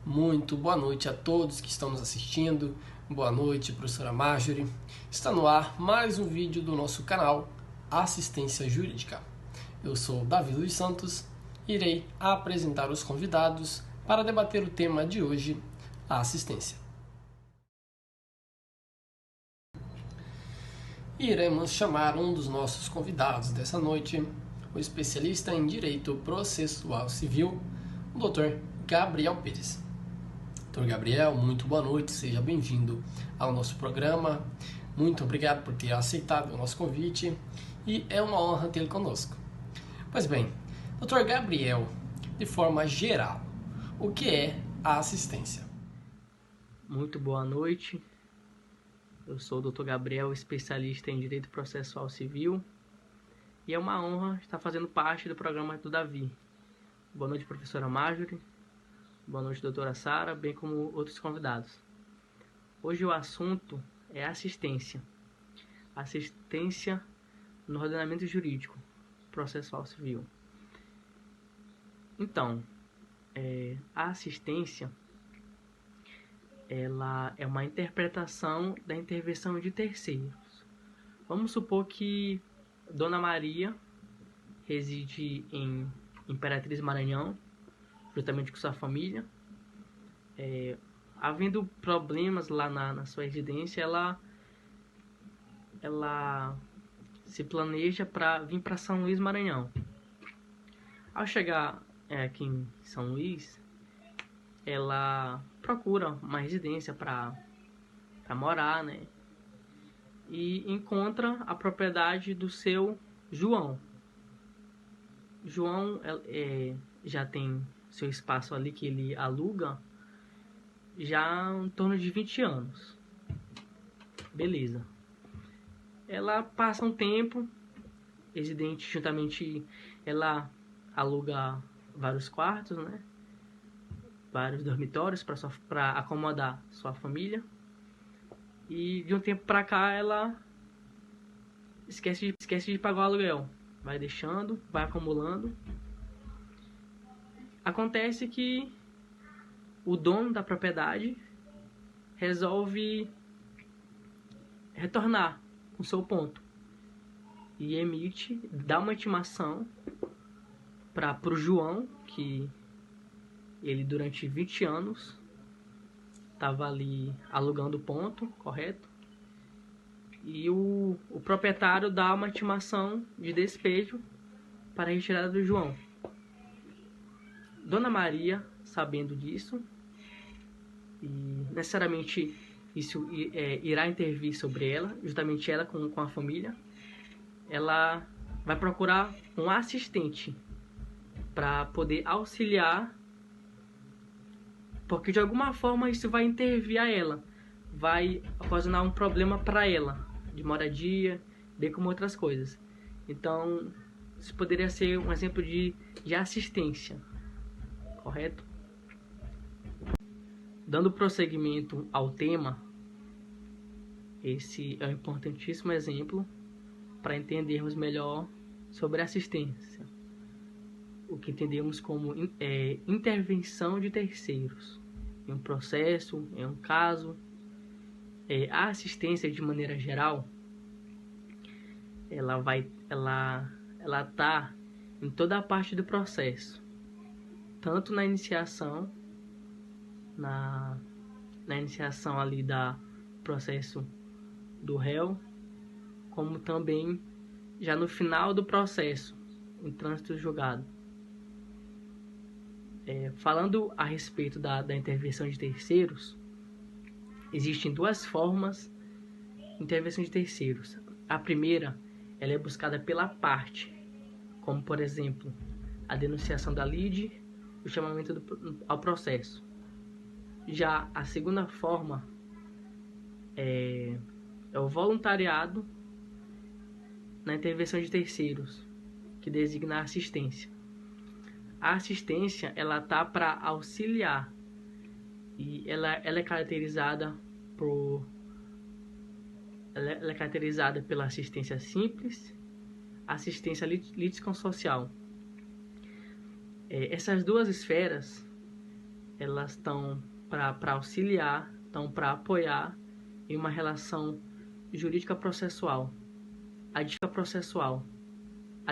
Muito boa noite a todos que estão nos assistindo. Boa noite, professora Marjorie. Está no ar mais um vídeo do nosso canal Assistência Jurídica. Eu sou Davi Luiz Santos e irei apresentar os convidados para debater o tema de hoje, a assistência. Iremos chamar um dos nossos convidados dessa noite, o especialista em Direito Processual Civil, o Dr. Gabriel Pires. Dr. Gabriel, muito boa noite, seja bem-vindo ao nosso programa. Muito obrigado por ter aceitado o nosso convite e é uma honra tê-lo conosco. Pois bem, Dr. Gabriel, de forma geral, o que é a assistência? Muito boa noite. Eu sou o Dr. Gabriel, especialista em Direito Processual Civil, e é uma honra estar fazendo parte do programa do Davi. Boa noite, professora Marjorie. Boa noite, doutora Sara, bem como outros convidados. Hoje o assunto é assistência. Assistência no ordenamento jurídico processual civil. Então, a assistência ela é uma interpretação da intervenção de terceiros. Vamos supor que Dona Maria reside em Imperatriz Maranhão, juntamente com sua família. Havendo problemas lá na sua residência, ela se planeja para vir para São Luís, Maranhão. Ao chegar aqui em São Luís, ela procura uma residência para morar, né? E encontra a propriedade do seu João. João já tem seu espaço ali que ele aluga já em torno de 20 anos. Beleza. Ela passa um tempo, residente juntamente, ela aluga vários quartos, né? Vários dormitórios para acomodar sua família. E de um tempo para cá ela esquece de pagar o aluguel. Vai deixando, vai acumulando. Acontece que o dono da propriedade resolve retornar o seu ponto e dá uma intimação para o João, que ele durante 20 anos estava ali alugando o ponto, correto? E o proprietário dá uma intimação de despejo para a retirada do João. Dona Maria, sabendo disso, e necessariamente isso irá intervir sobre ela, justamente ela com a família, ela vai procurar um assistente para poder auxiliar, porque de alguma forma isso vai intervir a ela, vai ocasionar um problema para ela, de moradia, bem como outras coisas. Então, isso poderia ser um exemplo de assistência, correto? Dando prosseguimento ao tema, esse é um importantíssimo exemplo para entendermos melhor sobre assistência. O que entendemos como intervenção de terceiros em um processo, em um caso. A assistência, de maneira geral, ela está em toda a parte do processo, tanto na iniciação, na iniciação ali da processo do réu, como também já no final do processo, em trânsito julgado. Falando a respeito da intervenção de terceiros, existem duas formas de intervenção de terceiros. A primeira, ela é buscada pela parte, como por exemplo, a denunciação da lide, o chamamento ao processo. Já a segunda forma é o voluntariado na intervenção de terceiros, que designa a assistência. A assistência, ela tá para auxiliar, e ela é caracterizada pela assistência simples, assistência litisconsocial. Essas duas esferas elas estão para auxiliar, estão para apoiar em uma relação jurídica processual. A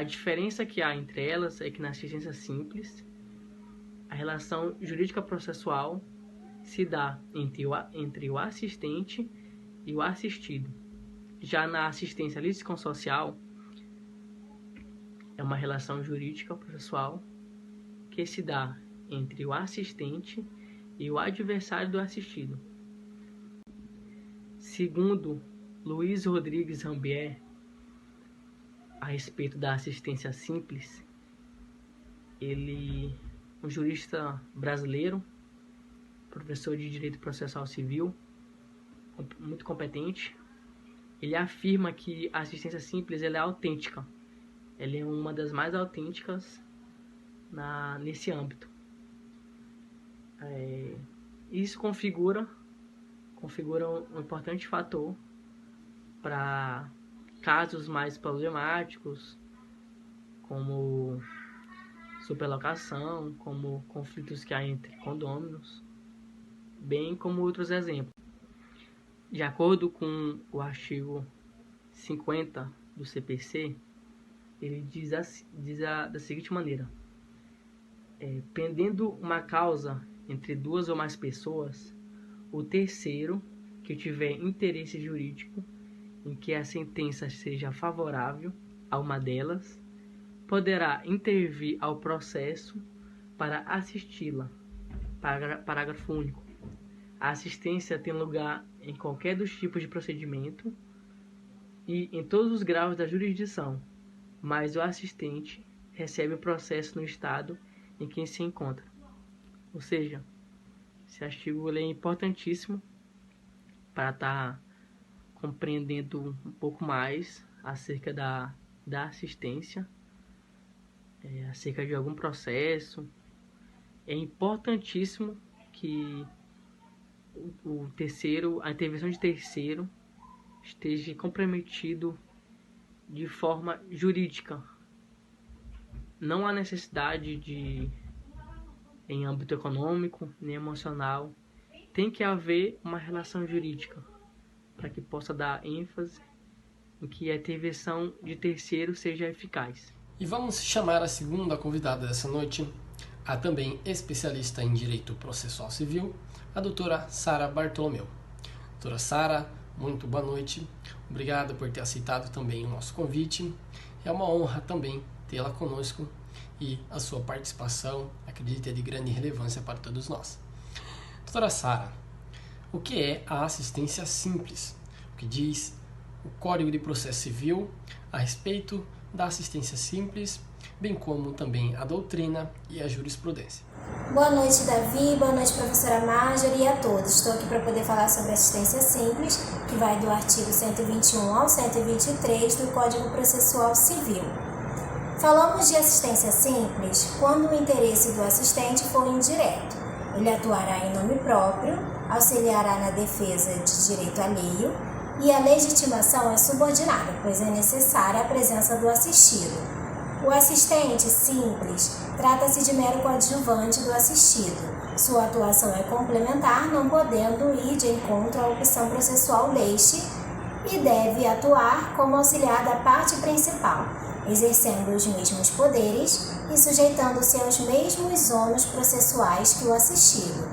diferença que há entre elas é que na assistência simples, a relação jurídica processual se dá entre o assistente e o assistido. Já na assistência litisconsocial, é uma relação jurídica processual que se dá entre o assistente e o adversário do assistido. Segundo Luiz Rodrigues Rambier, a respeito da assistência simples, ele, um jurista brasileiro, professor de Direito Processual Civil, muito competente, ele afirma que a assistência simples ela é autêntica. Ela é uma das mais autênticas nesse âmbito. Isso configura um importante fator para casos mais problemáticos, como superlocação, como conflitos que há entre condôminos, bem como outros exemplos. De acordo com o artigo 50 do CPC, ele diz da seguinte maneira: pendendo uma causa entre duas ou mais pessoas, o terceiro que tiver interesse jurídico em que a sentença seja favorável a uma delas, poderá intervir ao processo para assisti-la. Parágrafo único. A assistência tem lugar em qualquer dos tipos de procedimento e em todos os graus da jurisdição, mas o assistente recebe o processo no estado em que se encontra. Ou seja, esse artigo ele é importantíssimo para estar compreendendo um pouco mais acerca da assistência, acerca de algum processo. É importantíssimo que a intervenção de terceiro esteja comprometido de forma jurídica. Não há necessidade em âmbito econômico nem emocional. Tem que haver uma relação jurídica para que possa dar ênfase em que a intervenção de terceiro seja eficaz. E vamos chamar a segunda convidada dessa noite, a também especialista em Direito Processual Civil, a doutora Sara Bartolomeu. Doutora Sara, muito boa noite. Obrigado por ter aceitado também o nosso convite. É uma honra também tê-la conosco e a sua participação, acredito, é de grande relevância para todos nós. Doutora Sara, o que é a assistência simples? O que diz o Código de Processo Civil a respeito da assistência simples, bem como também a doutrina e a jurisprudência? Boa noite, Davi. Boa noite, professora Marjorie, e a todos. Estou aqui para poder falar sobre assistência simples, que vai do artigo 121 ao 123 do Código Processual Civil. Falamos de assistência simples quando o interesse do assistente for indireto. Ele atuará em nome próprio, auxiliará na defesa de direito alheio e a legitimação é subordinada, pois é necessária a presença do assistido. O assistente simples trata-se de mero coadjuvante do assistido. Sua atuação é complementar, não podendo ir de encontro à opção processual deste e deve atuar como auxiliar da parte principal, exercendo os mesmos poderes e sujeitando-se aos mesmos ônus processuais que o assistido.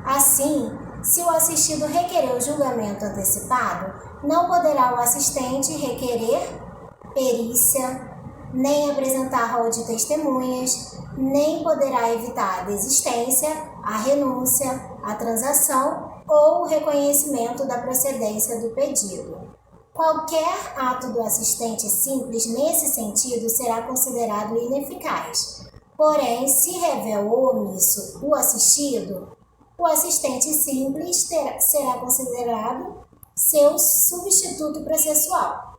Assim, se o assistido requerer o julgamento antecipado, não poderá o assistente requerer perícia, nem apresentar rol de testemunhas, nem poderá evitar a desistência, a renúncia, a transação ou o reconhecimento da procedência do pedido. Qualquer ato do assistente simples nesse sentido será considerado ineficaz. Porém, se revelou omisso o assistido, o assistente simples será considerado seu substituto processual.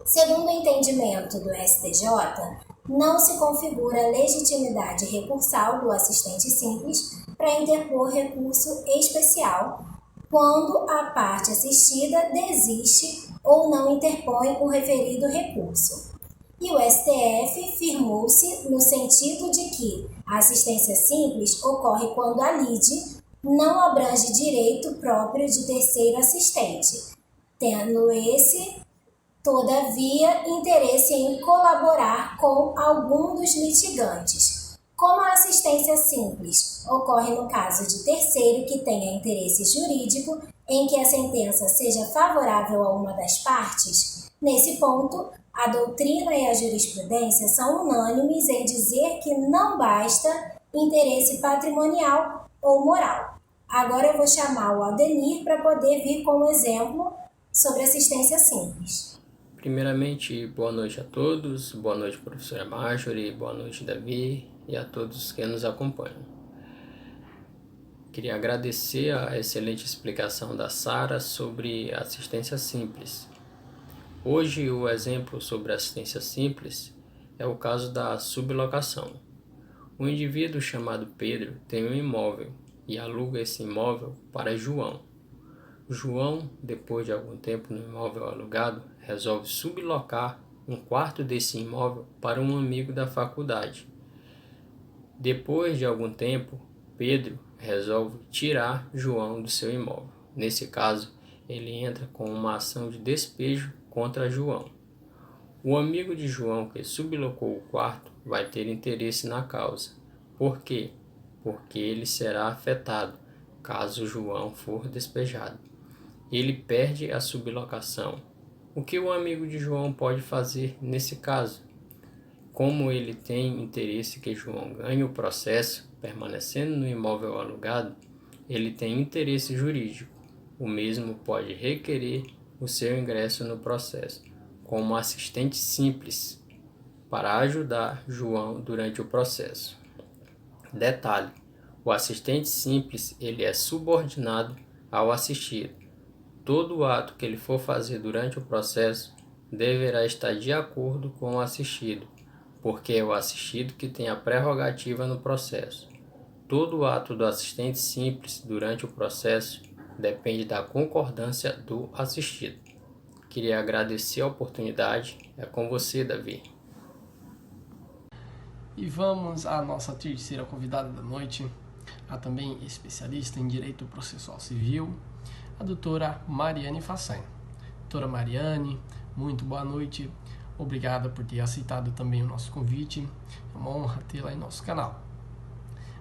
Segundo o entendimento do STJ, não se configura legitimidade recursal do assistente simples para interpor recurso especial quando a parte assistida desiste ou não interpõe o referido recurso. E o STF firmou-se no sentido de que a assistência simples ocorre quando a lide não abrange direito próprio de terceiro assistente, tendo esse, todavia, interesse em colaborar com algum dos litigantes. Como a assistência simples ocorre no caso de terceiro que tenha interesse jurídico em que a sentença seja favorável a uma das partes, nesse ponto, a doutrina e a jurisprudência são unânimes em dizer que não basta interesse patrimonial ou moral. Agora eu vou chamar o Aldemir para poder vir com um exemplo sobre assistência simples. Primeiramente, boa noite a todos, boa noite professora Marjorie, boa noite Davi e a todos que nos acompanham. Queria agradecer a excelente explicação da Sara sobre assistência simples. Hoje o exemplo sobre assistência simples é o caso da sublocação. Um indivíduo chamado Pedro tem um imóvel e aluga esse imóvel para João. João, depois de algum tempo no imóvel alugado, resolve sublocar um quarto desse imóvel para um amigo da faculdade. Depois de algum tempo, Pedro resolve tirar João do seu imóvel. Nesse caso, ele entra com uma ação de despejo contra João. O amigo de João que sublocou o quarto vai ter interesse na causa. Por quê? Porque ele será afetado caso João for despejado. Ele perde a sublocação. O que o amigo de João pode fazer nesse caso? Como ele tem interesse que João ganhe o processo, permanecendo no imóvel alugado, ele tem interesse jurídico. O mesmo pode requerer o seu ingresso no processo, como assistente simples, para ajudar João durante o processo. Detalhe: o assistente simples ele é subordinado ao assistido. Todo ato que ele for fazer durante o processo deverá estar de acordo com o assistido, porque é o assistido que tem a prerrogativa no processo. Todo ato do assistente simples durante o processo depende da concordância do assistido. Queria agradecer a oportunidade. É com você, Davi. E vamos à nossa terceira convidada da noite, a também especialista em Direito Processual Civil, a doutora Mariane Fassan. Doutora Mariane, muito boa noite. Obrigada por ter aceitado também o nosso convite. É uma honra tê-la em nosso canal.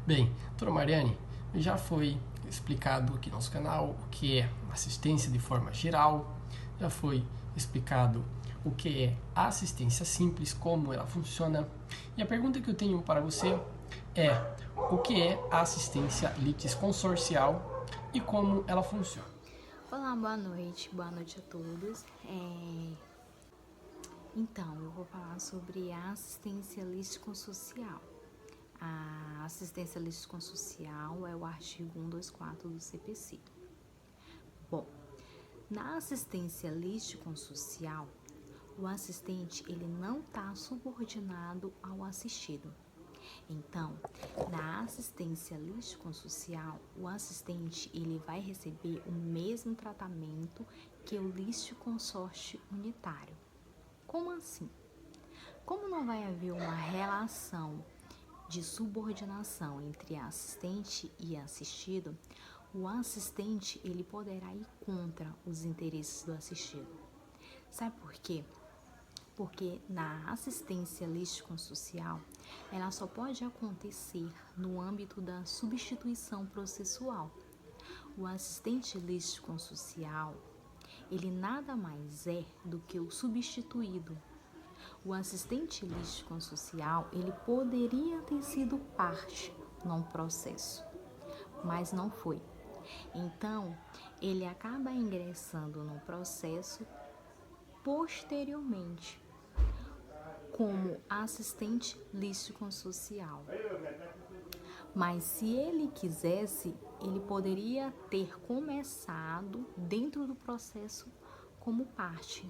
Bem, doutora Mariane, já foi explicado aqui no nosso canal o que é assistência de forma geral, já foi explicado o que é assistência simples, como ela funciona. E a pergunta que eu tenho para você é: o que é a assistência litisconsorcial e como ela funciona? Olá, boa noite a todos. Então, eu vou falar sobre a assistência litisconsorcial. A assistência litisconsorcial é o artigo 124 do CPC. Bom, na assistência litisconsorcial, o assistente ele não está subordinado ao assistido. Então, na assistência litisconsorcial, o assistente ele vai receber o mesmo tratamento que o litisconsórcio unitário. Como assim? Como não vai haver uma relação de subordinação entre assistente e assistido, o assistente ele poderá ir contra os interesses do assistido. Sabe por quê? Porque na assistência litisconsorcial, ela só pode acontecer no âmbito da substituição processual. O assistente litisconsorcial, ele nada mais é do que o substituído. O assistente litisconsorcial, ele poderia ter sido parte num processo, mas não foi. Então, ele acaba ingressando no processo posteriormente, como assistente litisconsorcial. Mas se ele quisesse, ele poderia ter começado dentro do processo como parte.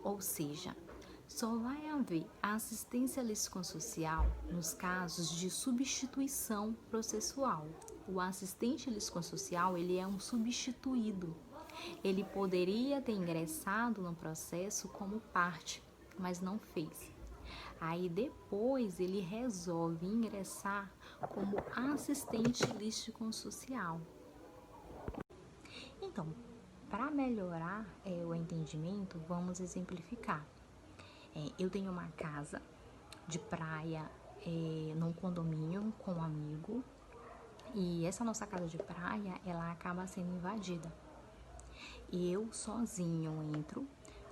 Ou seja, só vai haver assistência litisconsorcial nos casos de substituição processual. O assistente litisconsorcial, ele é um substituído. Ele poderia ter ingressado no processo como parte, mas não fez. Aí depois ele resolve ingressar como assistente lístico-social. Então, para melhorar o entendimento, vamos exemplificar. Eu tenho uma casa de praia num condomínio com um amigo, e essa nossa casa de praia, ela acaba sendo invadida. Eu sozinho entro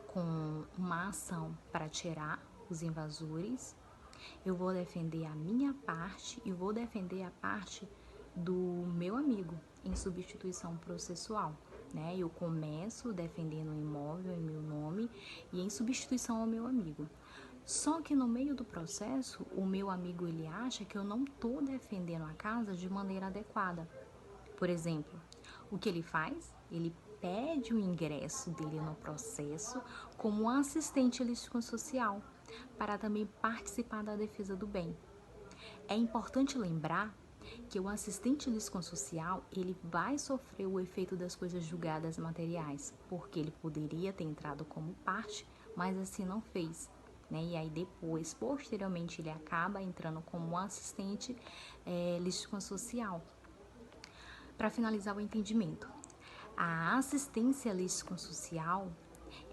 com uma ação para tirar os invasores. Eu vou defender a minha parte e vou defender a parte do meu amigo em substituição processual, né? Eu começo defendendo o imóvel em meu nome e em substituição ao meu amigo. Só que no meio do processo, o meu amigo ele acha que eu não estou defendendo a casa de maneira adequada. Por exemplo, o que ele faz? Ele pede o ingresso dele no processo como assistente lístico-social para também participar da defesa do bem. É importante lembrar que o assistente lístico-social ele vai sofrer o efeito das coisas julgadas materiais, porque ele poderia ter entrado como parte, mas assim não fez. E aí depois, posteriormente, ele acaba entrando como assistente lístico-social. Para finalizar o entendimento, a assistência lístico-social,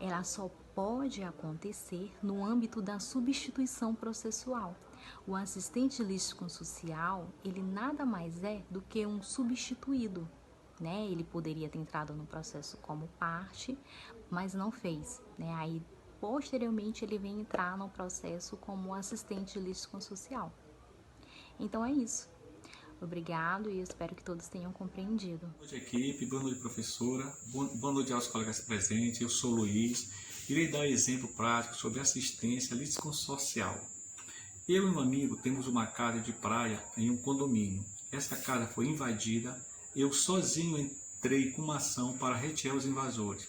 ela só pode acontecer no âmbito da substituição processual. O assistente lístico-social, ele nada mais é do que um substituído, né? Ele poderia ter entrado no processo como parte, mas não fez, né? Aí, posteriormente, ele vem entrar no processo como assistente lístico-social. Então, é isso. Obrigado e espero que todos tenham compreendido. Boa noite, equipe. Boa noite, professora. Boa noite aos colegas presentes. Eu sou o Luiz. Irei dar um exemplo prático sobre assistência lístico-social. Eu e um amigo temos uma casa de praia em um condomínio. Essa casa foi invadida. Eu sozinho entrei com uma ação para retirar os invasores,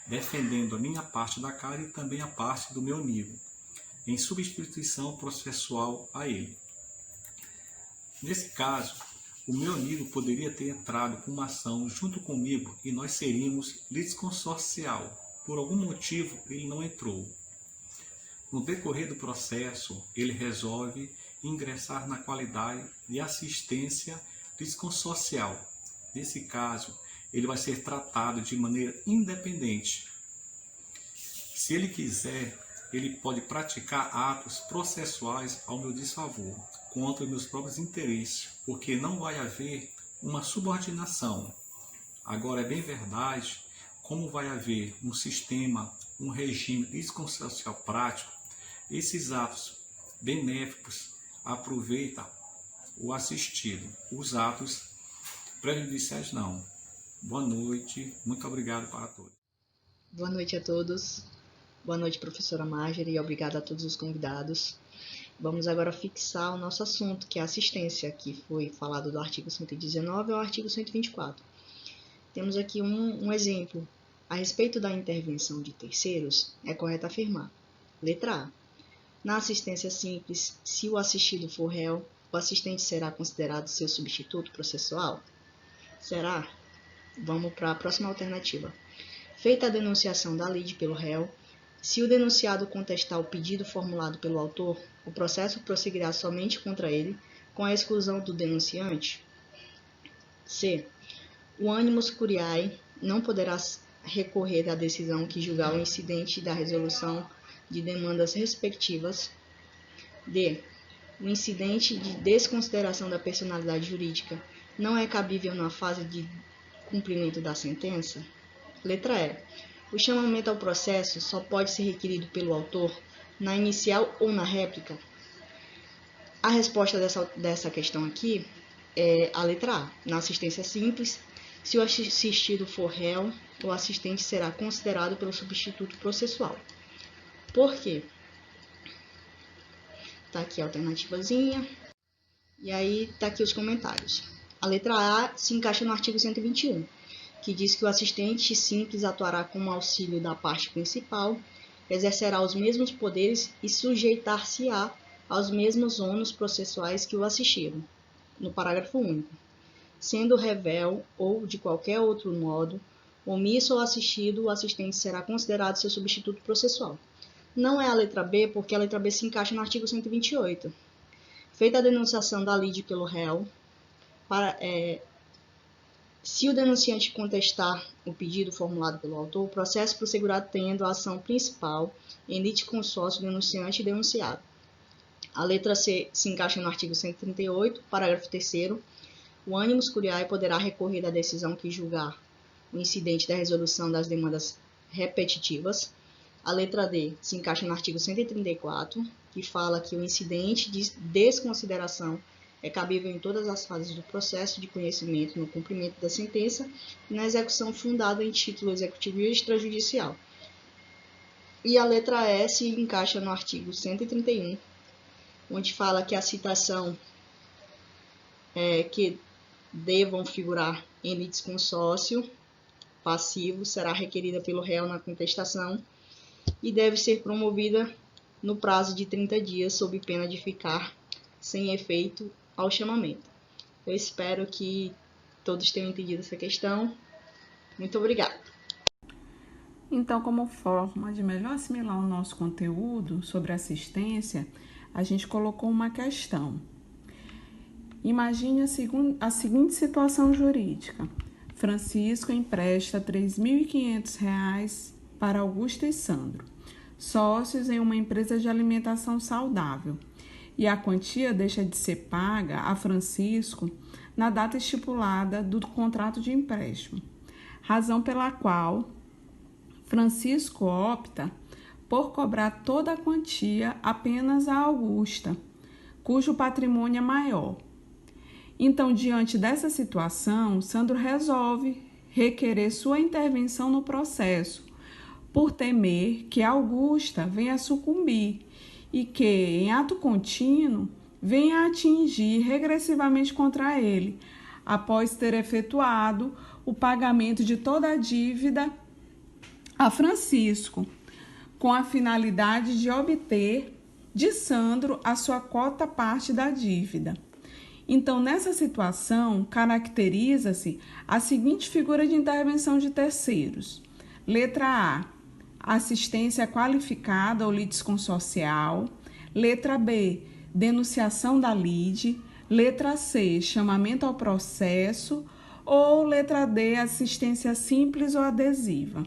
defendendo a minha parte da casa e também a parte do meu amigo, em substituição processual a ele. Nesse caso, o meu amigo poderia ter entrado com uma ação junto comigo e nós seríamos litisconsorcial. Por algum motivo, ele não entrou. No decorrer do processo, ele resolve ingressar na qualidade de assistência litisconsorcial. Nesse caso, ele vai ser tratado de maneira independente. Se ele quiser, ele pode praticar atos processuais ao meu desfavor, contra meus próprios interesses, porque não vai haver uma subordinação. Agora, é bem verdade, como vai haver um sistema, um regime lístico-social prático, esses atos benéficos aproveitam o assistido, os atos prejudiciais não. Boa noite, muito obrigado para todos. Boa noite a todos. Boa noite, professora Marjorie, e obrigada a todos os convidados. Vamos agora fixar o nosso assunto, que é a assistência, que foi falado do artigo 119 ao artigo 124. Temos aqui um exemplo. A respeito da intervenção de terceiros, é correto afirmar. Letra A. Na assistência simples, se o assistido for réu, o assistente será considerado seu substituto processual? Será? Vamos para a próxima alternativa. Feita a denunciação da lide pelo réu, se o denunciado contestar o pedido formulado pelo autor, o processo prosseguirá somente contra ele, com a exclusão do denunciante? C. O animus curiae não poderá recorrer à decisão que julgar o incidente da resolução de demandas respectivas. D. O incidente de desconsideração da personalidade jurídica não é cabível na fase de cumprimento da sentença? Letra E. O chamamento ao processo só pode ser requerido pelo autor na inicial ou na réplica? A resposta dessa questão aqui é a letra A. Na assistência simples, se o assistido for réu, o assistente será considerado pelo substituto processual. Por quê? Tá aqui a alternativazinha. E aí tá aqui os comentários. A letra A se encaixa no artigo 121, que diz que o assistente simples atuará como auxílio da parte principal, exercerá os mesmos poderes e sujeitar-se-á aos mesmos ônus processuais que o assistiram, no parágrafo único, sendo revel ou de qualquer outro modo omisso ou assistido, o assistente será considerado seu substituto processual. Não é a letra B, porque a letra B se encaixa no artigo 128. Feita a denunciação da lide pelo réu, se o denunciante contestar o pedido formulado pelo autor, o processo prosseguirá tendo a ação principal em litisconsórcio denunciante e denunciado. A letra C se encaixa no artigo 138, parágrafo 3º. O animus curiae poderá recorrer da decisão que julgar o incidente da resolução das demandas repetitivas. A letra D se encaixa no artigo 134, que fala que o incidente de desconsideração é cabível em todas as fases do processo de conhecimento, no cumprimento da sentença e na execução fundada em título executivo e extrajudicial. E a letra E se encaixa no artigo 131, onde fala que a citação que devam figurar em litisconsórcio passivo será requerida pelo réu na contestação e deve ser promovida no prazo de 30 dias, sob pena de ficar sem efeito ao chamamento. Eu espero que todos tenham entendido essa questão. Muito obrigada. Então, como forma de melhor assimilar o nosso conteúdo sobre assistência, a gente colocou uma questão. Imagine a seguinte situação jurídica. Francisco empresta R$ 3.500 para Augusta e Sandro, sócios em uma empresa de alimentação saudável, e a quantia deixa de ser paga a Francisco na data estipulada do contrato de empréstimo, razão pela qual Francisco opta por cobrar toda a quantia apenas a Augusta, cujo patrimônio é maior. Então, diante dessa situação, Sandro resolve requerer sua intervenção no processo, por temer que Augusta venha a sucumbir e que, em ato contínuo, venha a atingir regressivamente contra ele, após ter efetuado o pagamento de toda a dívida a Francisco, com a finalidade de obter de Sandro a sua cota parte da dívida. Então, nessa situação, caracteriza-se a seguinte figura de intervenção de terceiros. Letra A, assistência qualificada ou litisconsorcial. Letra B, denunciação da lide. Letra C, chamamento ao processo. Ou letra D, assistência simples ou adesiva.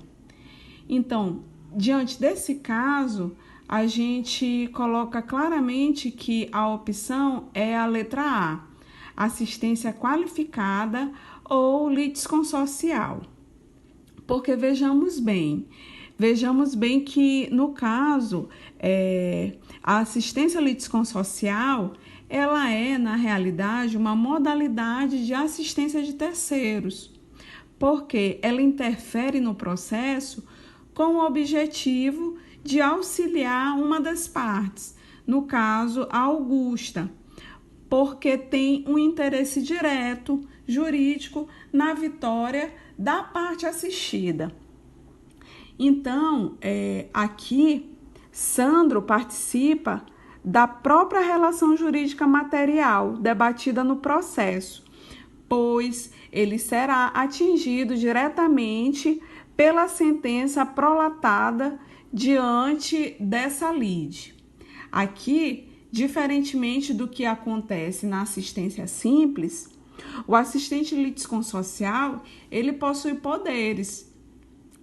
Então, diante desse caso, a gente coloca claramente que a opção é a letra A, assistência qualificada ou litisconsorcial. Porque vejamos bem que, no caso, a assistência litisconsorcial, ela é, na realidade, uma modalidade de assistência de terceiros, porque ela interfere no processo com o objetivo de auxiliar uma das partes, no caso, a Augusta, porque tem um interesse direto, jurídico, na vitória da parte assistida. Então, aqui, Sandro participa da própria relação jurídica material debatida no processo, pois ele será atingido diretamente pela sentença prolatada diante dessa lide. Aqui, diferentemente do que acontece na assistência simples, o assistente litisconsorcial, ele possui poderes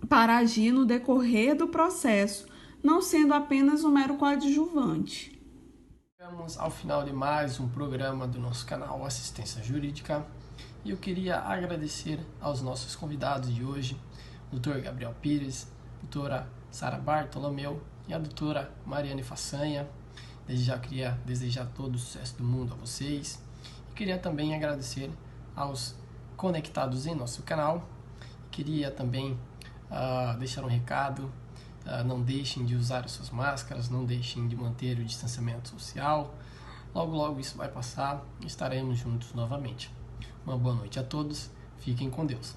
para agir no decorrer do processo, não sendo apenas um mero coadjuvante. Chegamos ao final de mais um programa do nosso canal Assistência Jurídica e eu queria agradecer aos nossos convidados de hoje, Dr. Gabriel Pires, doutora Sara Bartolomeu e a doutora Mariane Façanha. Desde já queria desejar todo o sucesso do mundo a vocês. E queria também agradecer aos conectados em nosso canal. Queria também deixar um recado. Não deixem de usar as suas máscaras, não deixem de manter o distanciamento social. Logo, logo isso vai passar e estaremos juntos novamente. Uma boa noite a todos. Fiquem com Deus.